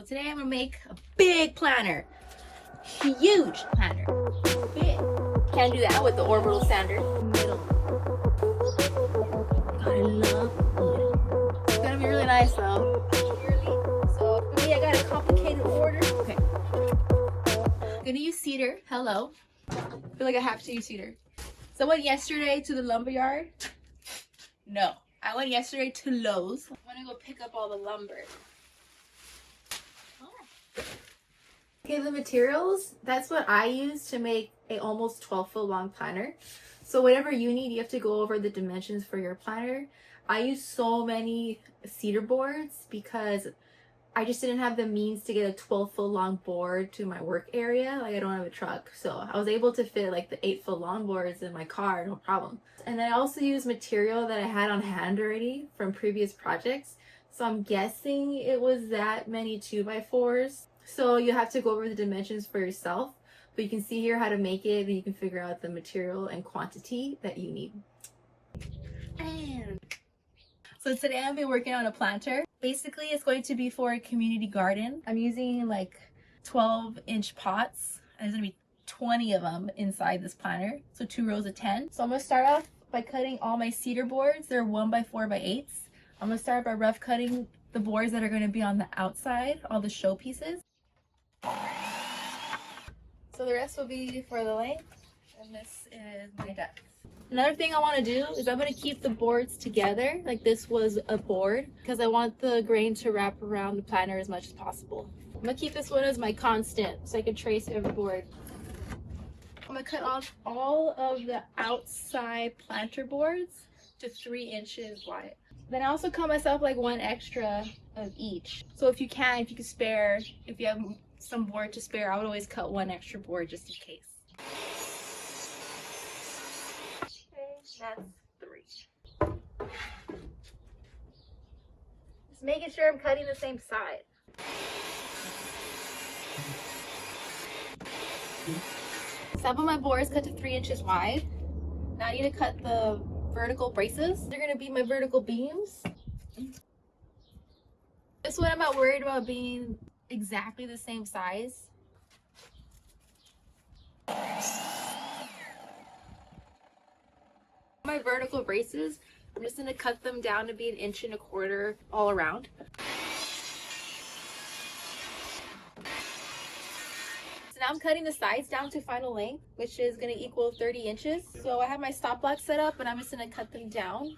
today I'm gonna make a big planter. Huge planter. Big. Can't do that with the orbital sander. Middle. Gotta love middle. It's gonna be really nice though. So for me, I got a complicated order. Okay. I'm gonna use cedar. Hello. I feel like I have to use cedar. So I went yesterday to the lumber yard. No. I went yesterday to Lowe's. I'm gonna go pick up all the lumber. Okay, the materials, that's what I use to make a almost 12-foot long planter. So whatever you need, you have to go over the dimensions for your planter. I use so many cedar boards because I just didn't have the means to get a 12-foot long board to my work area. Like, I don't have a truck. So I was able to fit like the 8-foot long boards in my car, no problem. And I also use material that I had on hand already from previous projects. So I'm guessing it was that many 2x4s. So you have to go over the dimensions for yourself. But you can see here how to make it, and you can figure out the material and quantity that you need. So today I'll be working on a planter. Basically, it's going to be for a community garden. I'm using like 12-inch pots. And there's gonna be 20 of them inside this planter. So 2 rows of 10. So I'm gonna start off by cutting all my cedar boards. They're 1x4x8s. I'm gonna start by rough cutting the boards that are gonna be on the outside, all the show pieces. So the rest will be for the length, and this is my depth. Another thing I want to do is I'm going to keep the boards together, like this was a board, because I want the grain to wrap around the planter as much as possible. I'm going to keep this one as my constant, so I can trace every board. I'm going to cut off all of the outside planter boards to 3 inches wide. Then I also cut myself like 1 extra of each. So if you can spare, if you have some board to spare, I would always cut 1 extra board just in case. Okay, that's 3. Just making sure I'm cutting the same side. Some of my boards cut to 3 inches wide. Now I need to cut the vertical braces. They're gonna be my vertical beams. This one I'm not worried about being exactly the same size. My vertical braces, I'm just gonna cut them down to be 1.25 inches all around. So now I'm cutting the sides down to final length, which is gonna equal 30 inches. So I have my stop block set up, and I'm just gonna cut them down.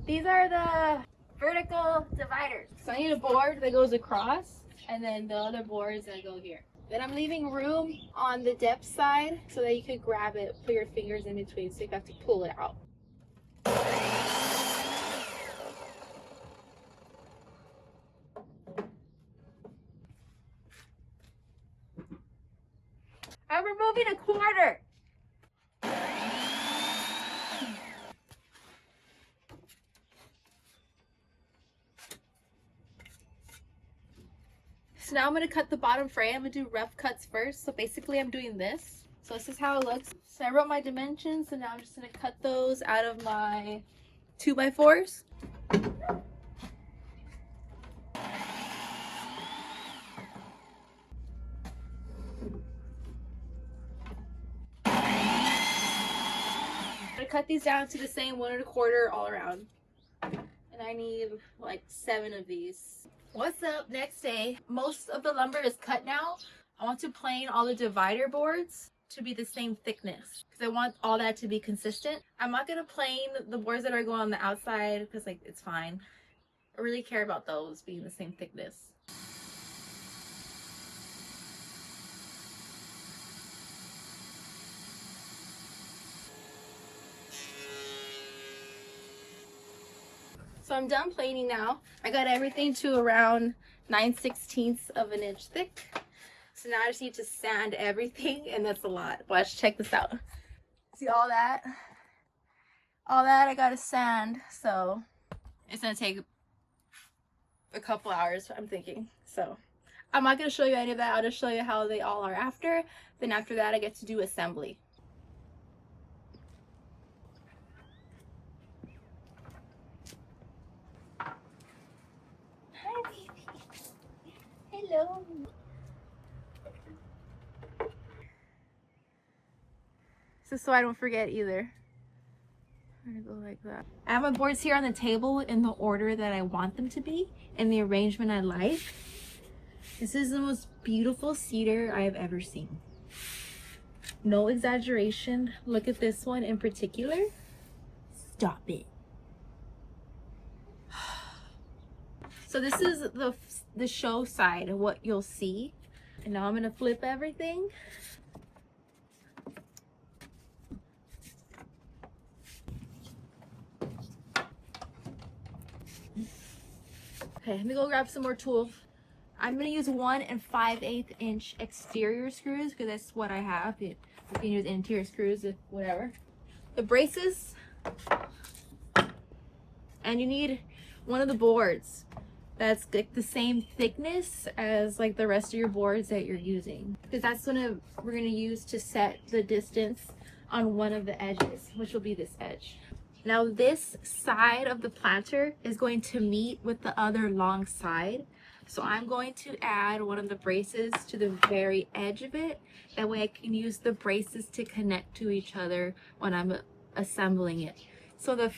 These are the vertical dividers. So I need a board that goes across, and then the other boards that go here. Then I'm leaving room on the depth side so that you could grab it, put your fingers in between, so you have to pull it out. I'm removing 1/4. So now I'm going to cut the bottom frame. I'm going to do rough cuts first. So basically I'm doing this. So this is how it looks. So I wrote my dimensions, and now I'm just going to cut those out of my 2x4s. I'm going to cut these down to the same 1 1/4 all around. And I need like 7 of these. What's up? Next day. Most of the lumber is cut now. I want to plane all the divider boards to be the same thickness because I want all that to be consistent. I'm not going to plane the boards that are going on the outside because like it's fine. I really care about those being the same thickness. So I'm done planing now. I got everything to around 9/16 of an inch thick. So now I just need to sand everything, and that's a lot. Watch, check this out. See all that? All that I gotta sand, so it's gonna take a couple hours, I'm thinking. So I'm not gonna show you any of that. I'll just show you how they all are after. Then after that, I get to do assembly. go. So I don't forget either. I'm gonna go like that. I have my boards here on the table in the order that I want them to be, in the arrangement I like. This is the most beautiful cedar I have ever seen. No exaggeration. Look at this one in particular. Stop it. So this is the show side of what you'll see. And now I'm gonna flip everything. Okay, let me go grab some more tools. I'm gonna use 1 5/8 inch exterior screws because that's what I have. You can use interior screws, whatever. The braces, and you need one of the boards that's like the same thickness as like the rest of your boards that you're using, because that's what we're gonna use to set the distance on one of the edges, which will be this edge. Now this side of the planter is going to meet with the other long side. So I'm going to add one of the braces to the very edge of it. That way I can use the braces to connect to each other when I'm assembling it. So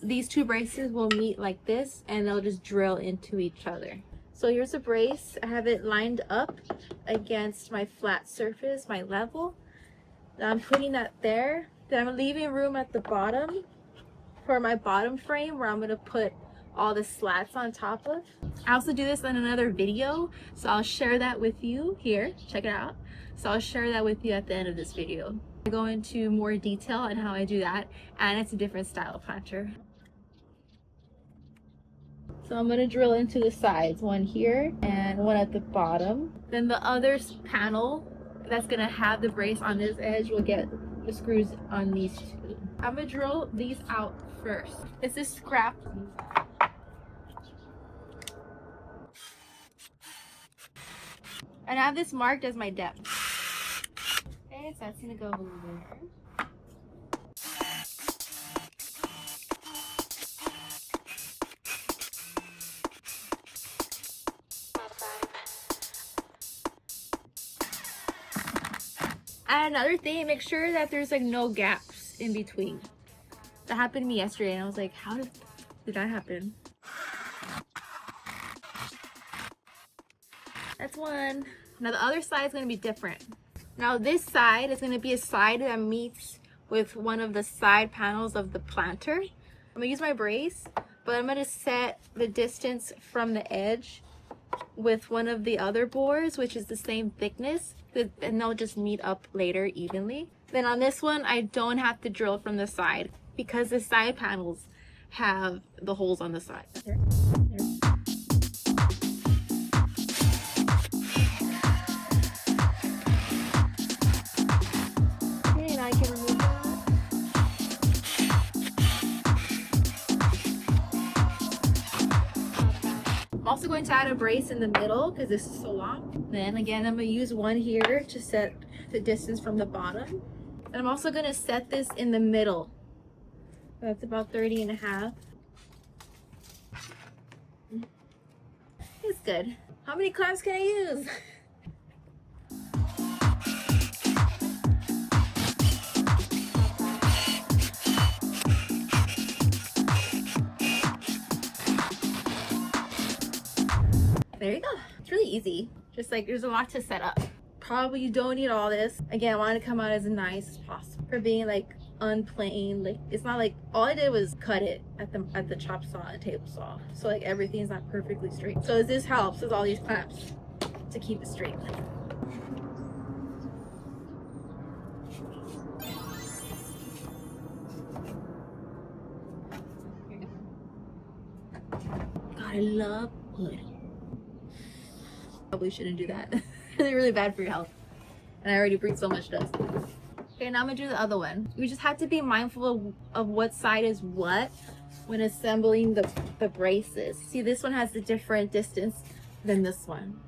these two braces will meet like this and they'll just drill into each other. So here's a brace. I have it lined up against my flat surface, my level. Now I'm putting that there. Then I'm leaving room at the bottom for my bottom frame where I'm going to put all the slats on top of. I also do this in another video, so I'll share that with you here. Check it out. So I'll share that with you at the end of this video. I go into more detail on how I do that, and it's a different style of planter. So I'm going to drill into the sides, one here and one at the bottom. Then the other panel that's going to have the brace on this edge will get the screws on these two. I'm going to drill these out first. It's this scrap. And I have this marked as my depth. Okay, so that's gonna go there. And another thing, make sure that there's like no gaps in between. That happened to me yesterday and I was like, how did that happen? That's one. Now the other side is going to be different. Now this side is going to be a side that meets with one of the side panels of the planter. I'm going to use my brace, but I'm going to set the distance from the edge with one of the other boards, which is the same thickness, and they'll just meet up later evenly. Then on this one, I don't have to drill from the side because the side panels have the holes on the side. There. I'm also going to add a brace in the middle because this is so long. Then again, I'm going to use one here to set the distance from the bottom. And I'm also going to set this in the middle. That's about 30.5. It's good. How many clamps can I use? There you go. It's really easy. Just like there's a lot to set up. Probably you don't need all this. Again, I want to come out as nice as possible for being like unplain. Like it's not like all I did was cut it at the chop saw and table saw. So like everything's not perfectly straight. So this helps with all these clamps to keep it straight. God, I love wood. Probably shouldn't do that. It's really bad for your health. And I already breathe so much dust. Okay, now I'm gonna do the other one. We just have to be mindful of what side is what when assembling the braces. See, this one has a different distance than this one.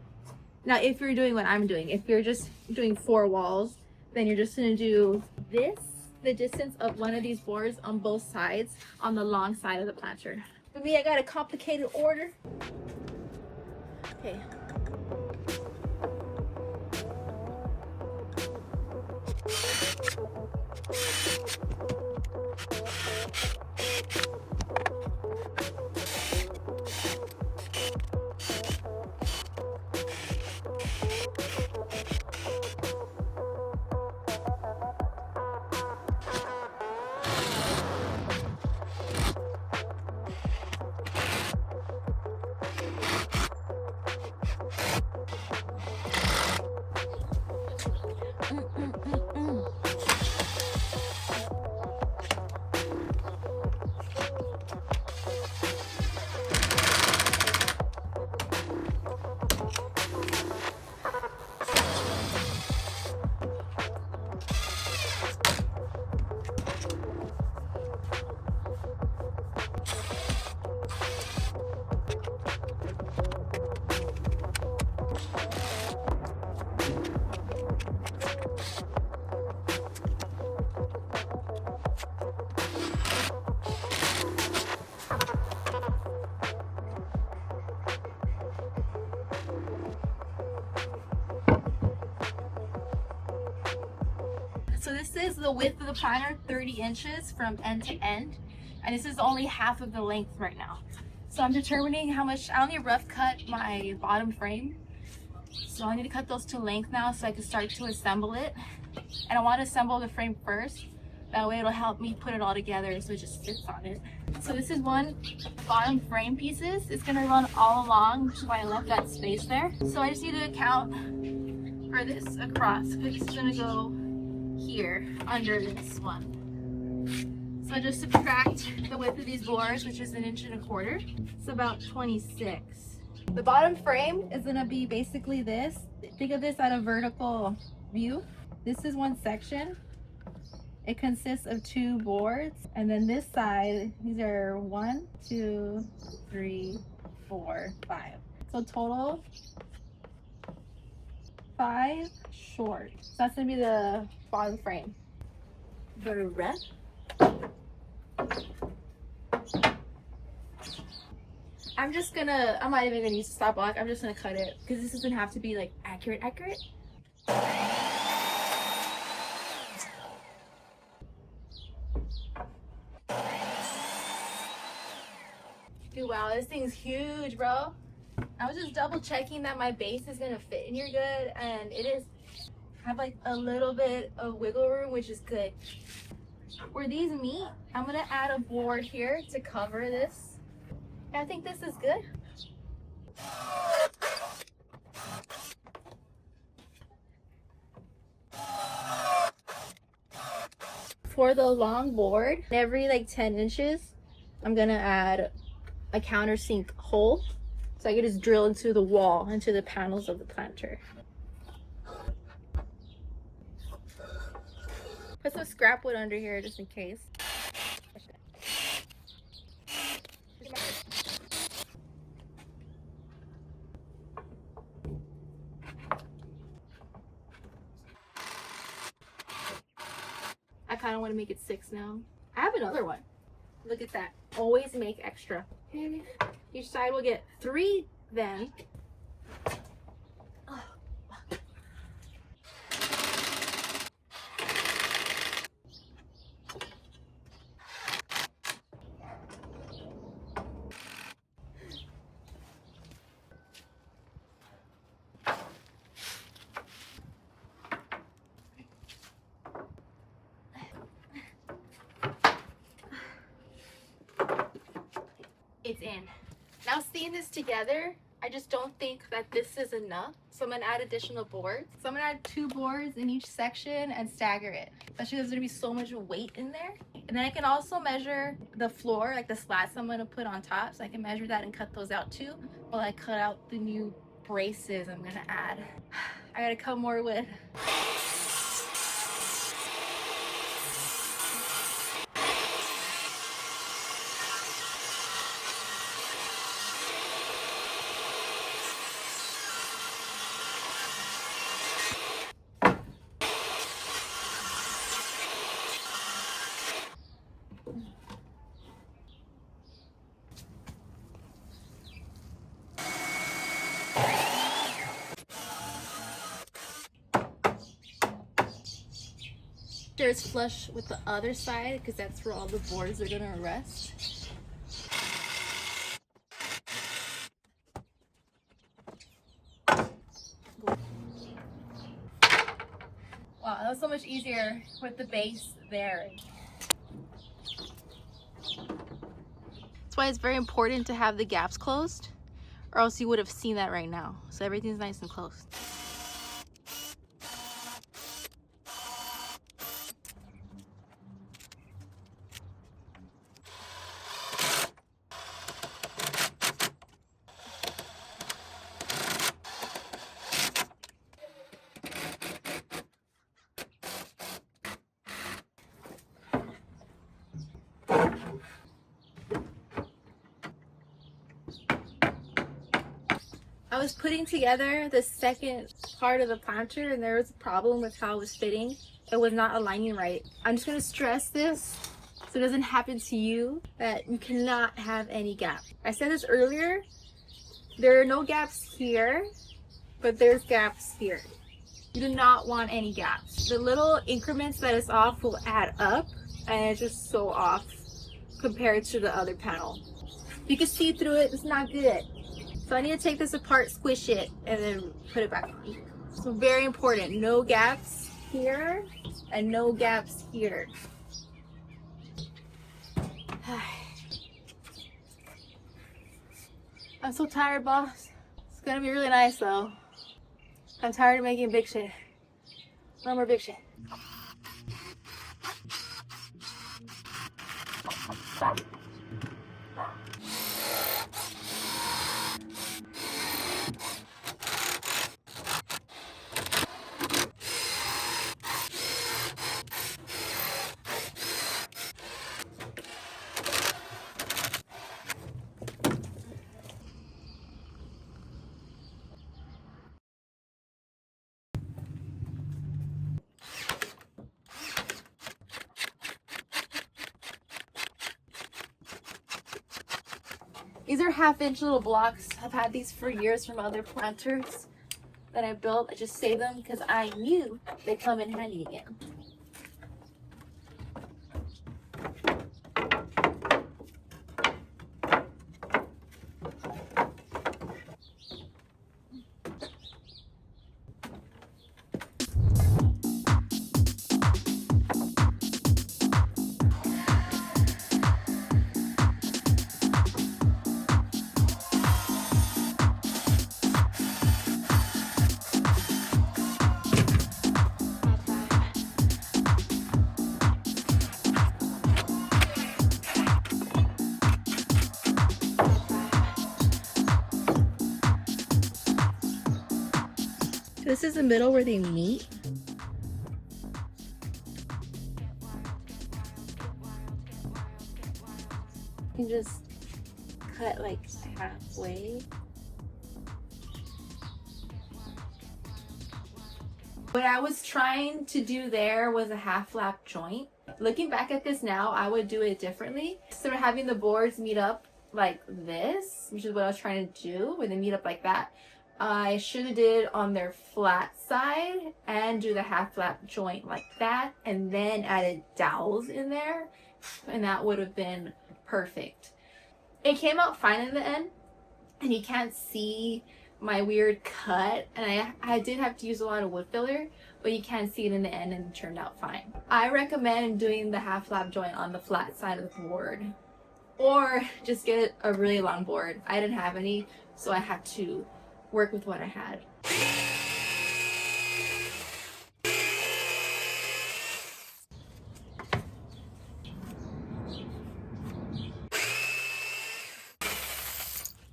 Now, if you're doing what I'm doing, if you're just doing 4 walls, then you're just gonna do this, the distance of one of these boards on both sides on the long side of the planter. For me, I got a complicated order. Okay. So this is the width of the planter, 30 inches from end to end. And this is only half of the length right now. So I'm determining how much, I only rough cut my bottom frame. So I need to cut those to length now so I can start to assemble it. And I want to assemble the frame first. That way it'll help me put it all together so it just fits on it. So this is one bottom frame pieces. It's gonna run all along, which is why I left that space there. So I just need to account for this across. It's gonna go here under this one. So I just subtract the width of these boards, which is 1.25 inches. It's about 26. The bottom frame is gonna be basically this. Think of this at a vertical view. This is one section. It consists of 2 boards, and then this side, these are 1, 2, 3, 4, 5. So total 5 short. So that's gonna be the bottom frame. Very red. I'm not even gonna use the stop block. I'm just gonna cut it because this doesn't have to be like accurate. Dude, wow, this thing's huge, bro. I was just double checking that my base is gonna fit in here good, and it is. Have like a little bit of wiggle room, which is good. Where these meet, I'm gonna add a board here to cover this. I think this is good. For the long board, every like 10 inches, I'm gonna add a countersink hole. So I can just drill into the wall, into the panels of the planter. Put some scrap wood under here just in case. I kind of want to make it 6 now. I have another one. Look at that. Always make extra. Each side will get 3 then. It's in. Now seeing this together, I just don't think that this is enough. So I'm gonna add additional boards. So I'm gonna add 2 boards in each section and stagger it. Especially there's gonna be so much weight in there. And then I can also measure the floor, like the slats I'm gonna put on top. So I can measure that and cut those out too, while I cut out the new braces I'm gonna add. I gotta cut more wood. There's flush with the other side because that's where all the boards are gonna rest. Wow, that was so much easier with the base there. That's why it's very important to have the gaps closed, or else you would have seen that right now. So everything's nice and closed. I was putting together the second part of the planter and there was a problem with how it was fitting. It was not aligning right. I'm just gonna stress this so it doesn't happen to you, that you cannot have any gap. I said this earlier, there are no gaps here, but there's gaps here. You do not want any gaps. The little increments that is off will add up and it's just so off compared to the other panel. You can see through it, it's not good. So I need to take this apart, squish it, and then put it back on. So very important, no gaps here and no gaps here. I'm so tired, boss. It's gonna be really nice though. I'm tired of making big shit. No more big shit. These are 1/2-inch little blocks. I've had these for years from other planters that I built. I just saved them because I knew they come in handy again. This is the middle where they meet. You can just cut like halfway. What I was trying to do there was a half lap joint. Looking back at this now, I would do it differently. Instead of having the boards meet up like this, which is what I was trying to do, when they meet up like that, I should have did on their flat side and do the half lap joint like that, and then added dowels in there, and that would have been perfect. It came out fine in the end, and you can't see my weird cut, and I did have to use a lot of wood filler, but you can see it in the end and it turned out fine. I recommend doing the half lap joint on the flat side of the board, or just get a really long board. I didn't have any, so I had to work with what I had.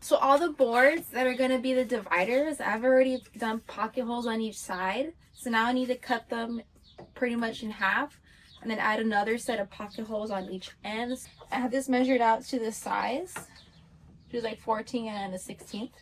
So all the boards that are going to be the dividers, I've already done pocket holes on each side. So now I need to cut them pretty much in half and then add another set of pocket holes on each end. I have this measured out to the size, which is like 14 and a 16th.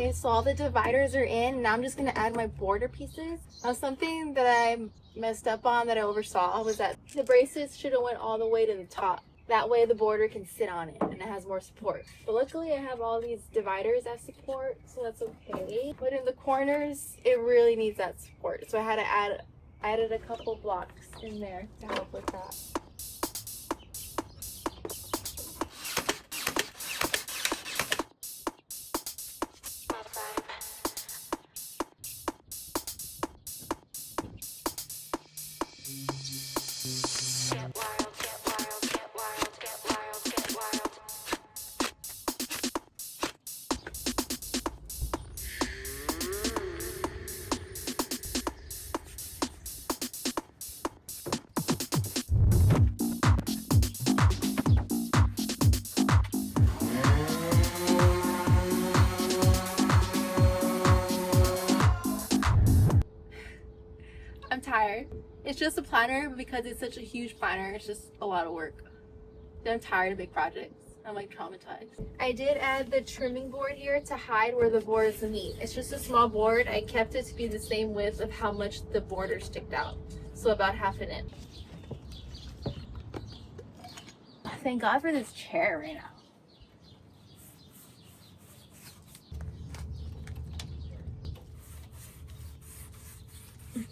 Okay, so all the dividers are in. Now I'm just gonna add my border pieces. Now something that I messed up on that I oversaw was that the braces should have went all the way to the top. That way the border can sit on it and it has more support. But luckily I have all these dividers as support, so that's okay. But in the corners, it really needs that support. So I had to added a couple blocks in there to help with that. I'm tired. It's just a planner, but because it's such a huge planner, it's just a lot of work. I'm tired of big projects. I'm like traumatized. I did add the trimming board here to hide where the boards meet. It's just a small board. I kept it to be the same width of how much the border sticked out. So about 1/2 inch. Thank God for this chair right now.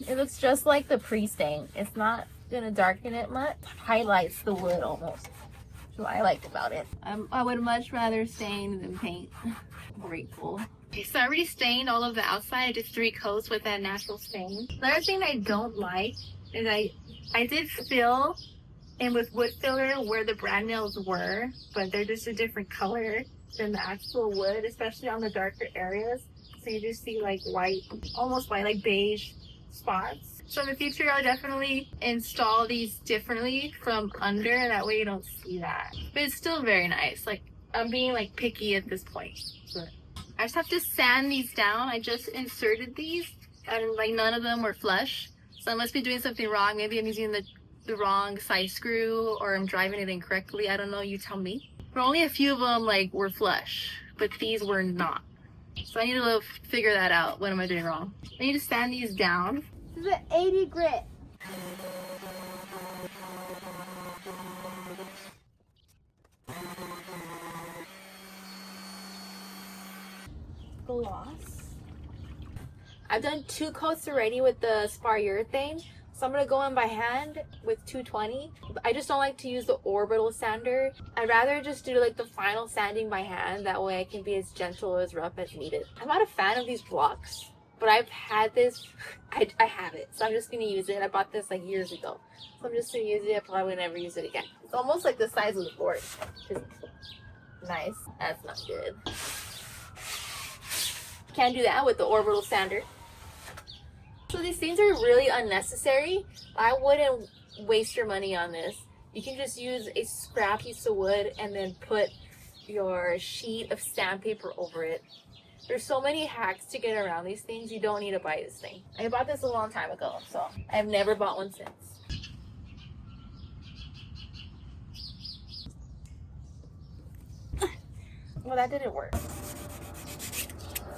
It looks just like the pre-stain. It's not gonna darken it much. Highlights the wood almost. That's what I liked about it. I would much rather stain than paint. Grateful. Okay, so I already stained all of the outside. I did 3 coats with that natural stain. The other thing I don't like is I did fill in with wood filler where the brand nails were, but they're just a different color than the actual wood, especially on the darker areas. So you just see like white, almost white, like beige spots. So in the future, I'll definitely install these differently from under, that way you don't see that. But it's still very nice. Like, I'm being like picky at this point. But I just have to sand these down. I just inserted these and like none of them were flush. So I must be doing something wrong. Maybe I'm using the wrong size screw, or I'm driving it incorrectly. I don't know, you tell me. But only a few of them like were flush, but these were not. So I need to figure that out. What am I doing wrong? I need to sand these down. This is an 80 grit. Gloss. I've done 2 coats already with the spar urethane. So I'm gonna go in by hand with 220. I just don't like to use the orbital sander. I'd rather just do like the final sanding by hand. That way I can be as gentle or as rough as needed. I'm not a fan of these blocks, but I've had this, I have it. So I'm just gonna use it. I bought this like years ago. So I'm just gonna use it. I probably never use it again. It's almost like the size of the board. Which is nice. That's not good. Can't do that with the orbital sander. So these things are really unnecessary. I wouldn't waste your money on this. You can just use a scrap piece of wood and then put your sheet of sandpaper over it. There's so many hacks to get around these things. You don't need to buy this thing. I bought this a long time ago, so I've never bought one since. Well, that didn't work.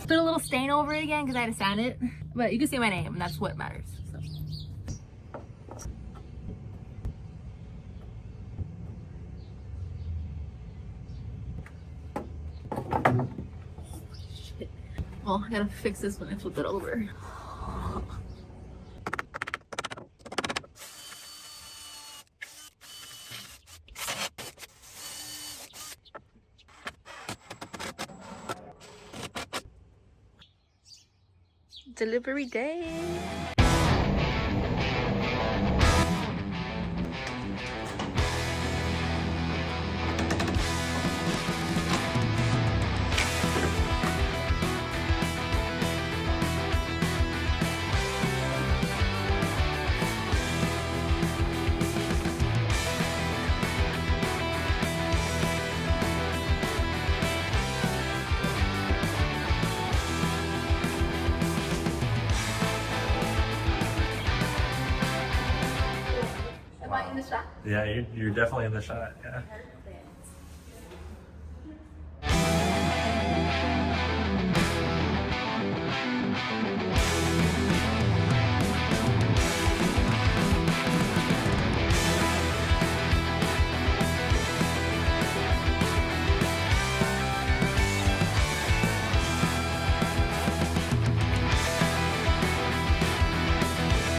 Put a little stain over it again because I had to sand it. But you can see my name, and that's what matters. So. Shit. Well, I gotta fix this when I flip it over. Delivery day. Am I in the shot? Yeah, you're definitely in the shot. Yeah.